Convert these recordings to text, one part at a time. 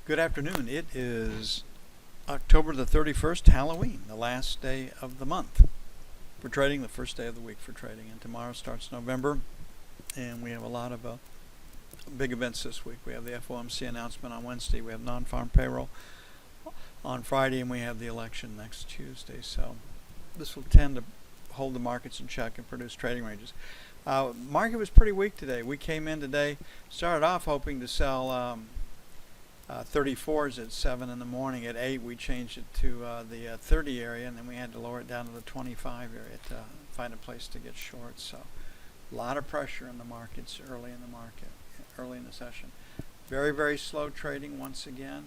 Good afternoon. It is October the 31st, Halloween, the last day of the month for trading, the first day of the week for trading. And tomorrow starts November, and we have a lot of big events this week. We have the FOMC announcement on Wednesday. We have non-farm payroll on Friday, and we have the election next Tuesday. So this will tend to hold the markets in check and produce trading ranges. Market was pretty weak today. We came in today, started off hoping to sell 34s at 7 in the morning. At 8 we changed it to the 30 area, and then we had to lower it down to the 25 area to find a place to get short. So a lot of pressure in the markets early in the session. Very, very slow trading once again.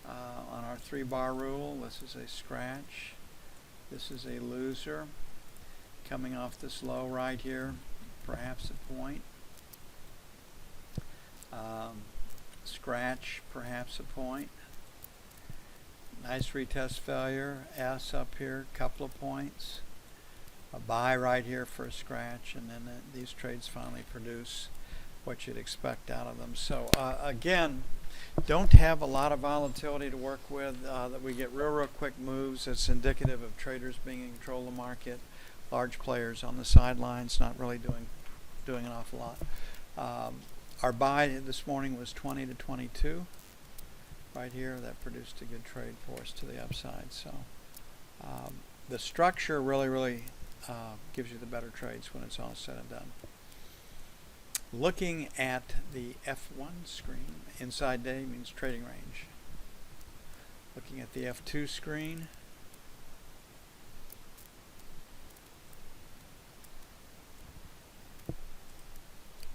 On our 3-bar rule, this is a scratch. This is a loser. Coming off this low right here, perhaps a point. Scratch, perhaps a point. Nice retest failure. S up here, couple of points. A buy right here for a scratch, and then these trades finally produce what you'd expect out of them. So again, don't have a lot of volatility to work with. That we get real quick moves. It's indicative of traders being in control of the market. Large players on the sidelines, not really doing an awful lot. Our buy this morning was 20 to 22 right here. That produced a good trade for us to the upside. So the structure really gives you the better trades when it's all said and done. Looking at the F1 screen, inside day means trading range. Looking at the F2 screen,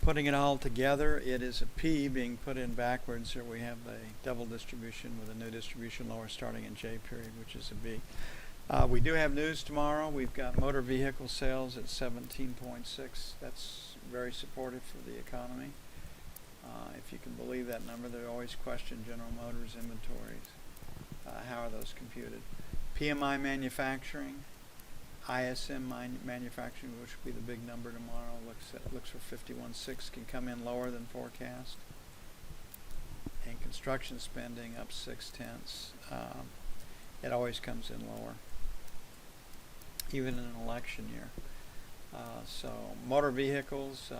putting it all together, it is a P being put in backwards. Here we have a double distribution with a new distribution lower starting in J period, which is a B. We do have news tomorrow. We've got motor vehicle sales at 17.6. That's very supportive for the economy. If you can believe that number, they always question General Motors inventories. How are those computed? PMI manufacturing. ISM manufacturing, which will be the big number tomorrow, looks for 51.6, can come in lower than forecast. And construction spending up 0.6. It always comes in lower, even in an election year. So motor vehicles,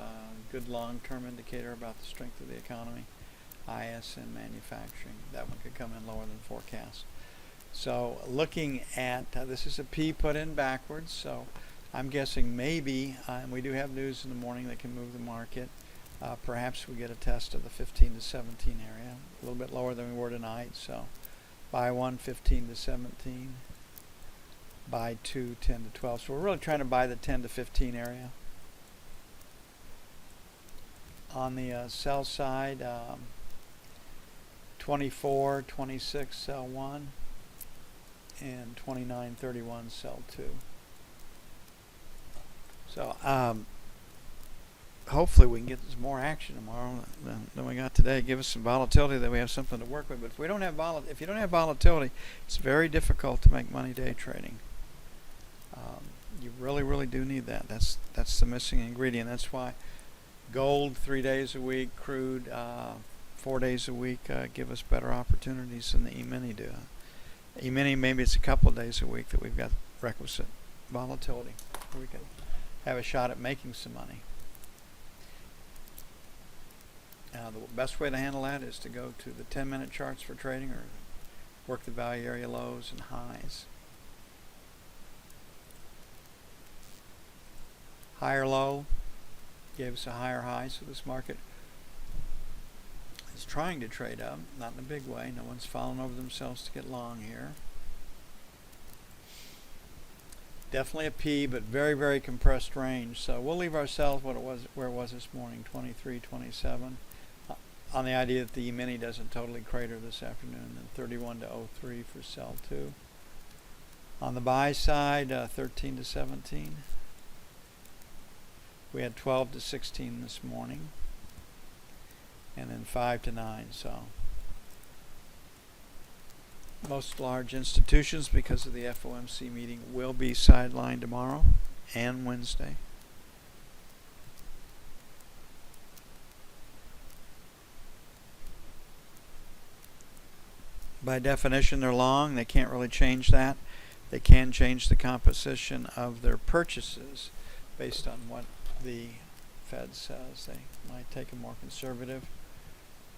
good long-term indicator about the strength of the economy. ISM manufacturing, that one could come in lower than forecast. So looking at, this is a P put in backwards, so I'm guessing maybe, and we do have news in the morning that can move the market, perhaps we get a test of the 15 to 17 area, a little bit lower than we were tonight. So buy 1, 15 to 17, buy 2, 10 to 12. So we're really trying to buy the 10 to 15 area. On the sell side, 24, 26, sell 1. And 29.31 sell 2. So hopefully we can get some more action tomorrow than we got today. Give us some volatility that we have something to work with. But if you don't have volatility, it's very difficult to make money day trading. You really do need that. That's the missing ingredient. That's why gold 3 days a week, crude 4 days a week give us better opportunities than the E-mini do. E-mini, maybe it's a couple of days a week that we've got requisite volatility where we can have a shot at making some money. The best way to handle that is to go to the 10-minute charts for trading or work the value area lows and highs. Higher low gave us a higher high, so this market is trying to trade up, not in a big way. No one's fallen over themselves to get long here. Definitely a P, but very compressed range. So we'll leave ourselves where it was this morning, 23, 27, on the idea that the E-mini doesn't totally crater this afternoon. And 31 to 03 for sell 2. On the buy side, 13 to 17. We had 12 to 16 this morning. And then 5 to 9. So most large institutions, because of the FOMC meeting, will be sidelined tomorrow and Wednesday. By definition, they're long. They can't really change that. They can change the composition of their purchases based on what the Fed says. They might take a more conservative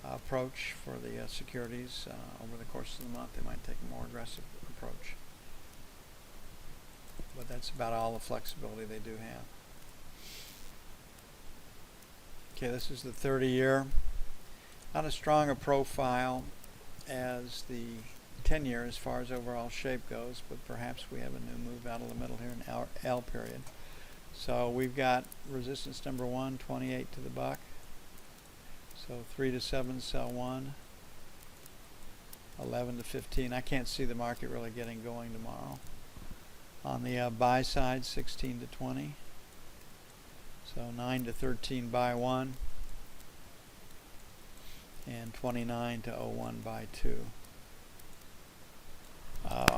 approach for the securities over the course of the month. They might take a more aggressive approach. But that's about all the flexibility they do have. Okay, this is the 30-year. Not as strong a profile as the 10-year as far as overall shape goes, but perhaps we have a new move out of the middle here in our L period. So we've got resistance number 1, 28 to the buck. So 3 to 7, sell 1. 11 to 15. I can't see the market really getting going tomorrow. On the buy side, 16 to 20. So 9 to 13, buy 1. And 29 to 01, buy 2.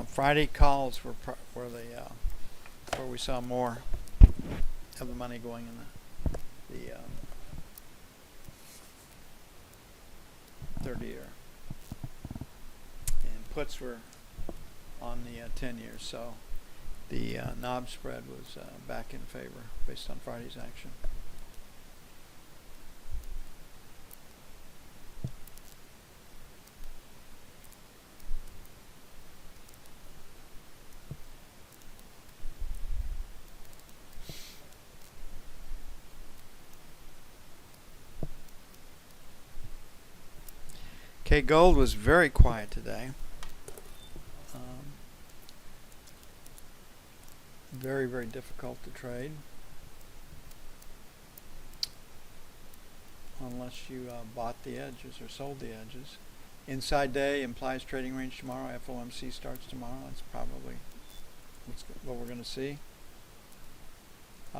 Friday calls were where we saw more of the money going in the 30-year, and puts were on the 10-year. So the knob spread was back in favor based on Friday's action. Okay, gold was very quiet today. Very, very difficult to trade unless you bought the edges or sold the edges. Inside day implies trading range tomorrow. FOMC starts tomorrow. That's probably what we're going to see.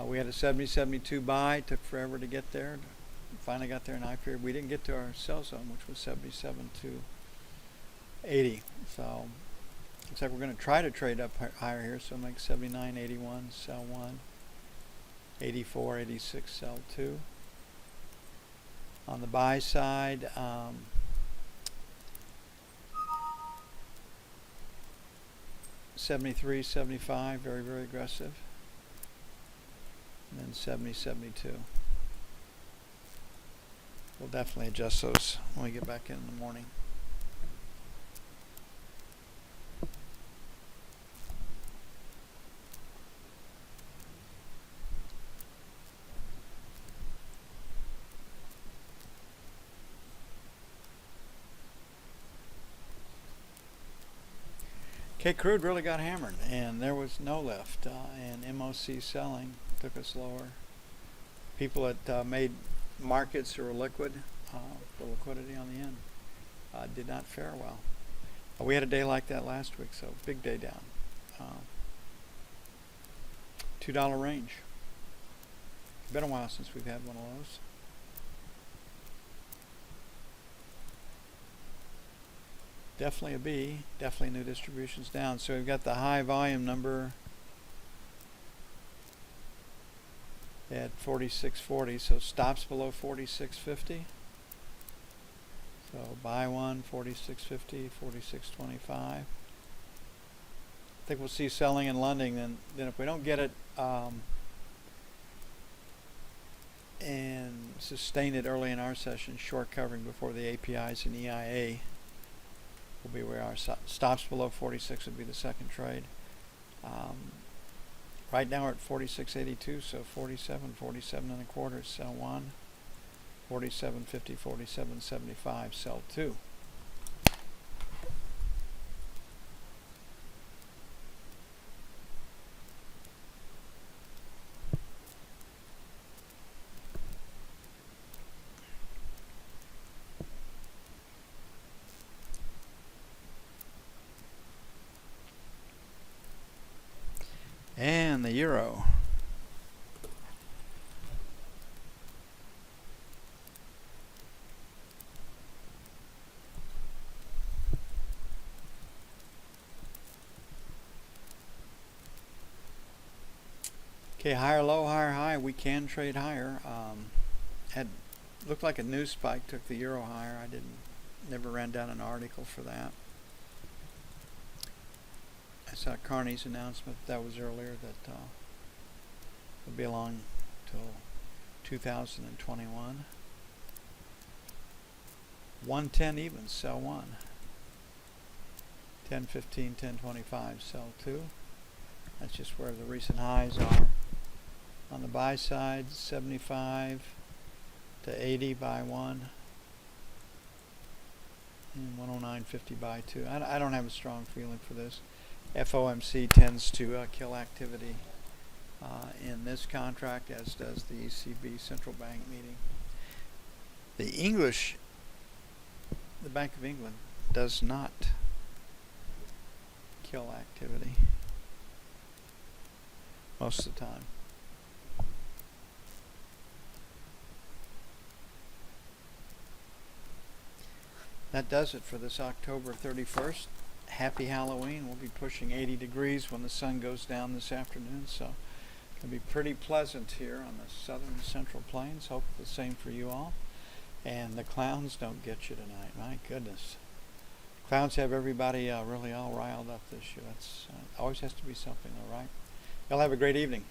We had a 70-72 buy. Took forever to get there. Finally got there in I period. We didn't get to our sell zone, which was 77 to 80. So looks like we're going to try to trade up higher here. So make 79, 81, sell 1. 84, 86, sell 2. On the buy side, 73, 75, very, very aggressive. And then 70, 72. We'll definitely adjust those when we get back in the morning. Okay, crude really got hammered, and there was no lift, and MOC selling took us lower. People that made markets or liquid, the liquidity on the end, did not fare well. We had a day like that last week, so big day down. $2 range. Been a while since we've had one of those. Definitely a B. Definitely new distributions down. So we've got the high volume number at 46.40, so stops below 46.50. So buy 1, 46.50, 46.25. I think we'll see selling in London. Then if we don't get it and sustain it early in our session, short covering before the APIs and EIA will be where our stops below 46 would be the second trade. Right now we're at 46.82, so 47, 47 and a quarter, sell 1. 47.50, 47.75, sell 2. And the euro. Okay, higher low, higher high. We can trade higher. Had looked like a news spike took the euro higher. I never ran down an article for that. I saw Carney's announcement that was earlier that will be along till 2021. 110 even, sell one. 1015, 1025, sell two. That's just where the recent highs are. On the buy side, 75 to 80, buy one. And 109.50, buy two. I don't have a strong feeling for this. FOMC tends to kill activity in this contract, as does the ECB central bank meeting. The Bank of England does not kill activity most of the time. That does it for this October 31st. Happy Halloween. We'll be pushing 80 degrees when the sun goes down this afternoon, so it'll be pretty pleasant here on the southern central plains. Hope the same for you all. And the clowns don't get you tonight. My goodness. Clowns have everybody really all riled up this year. That's always has to be something, all right? Y'all have a great evening.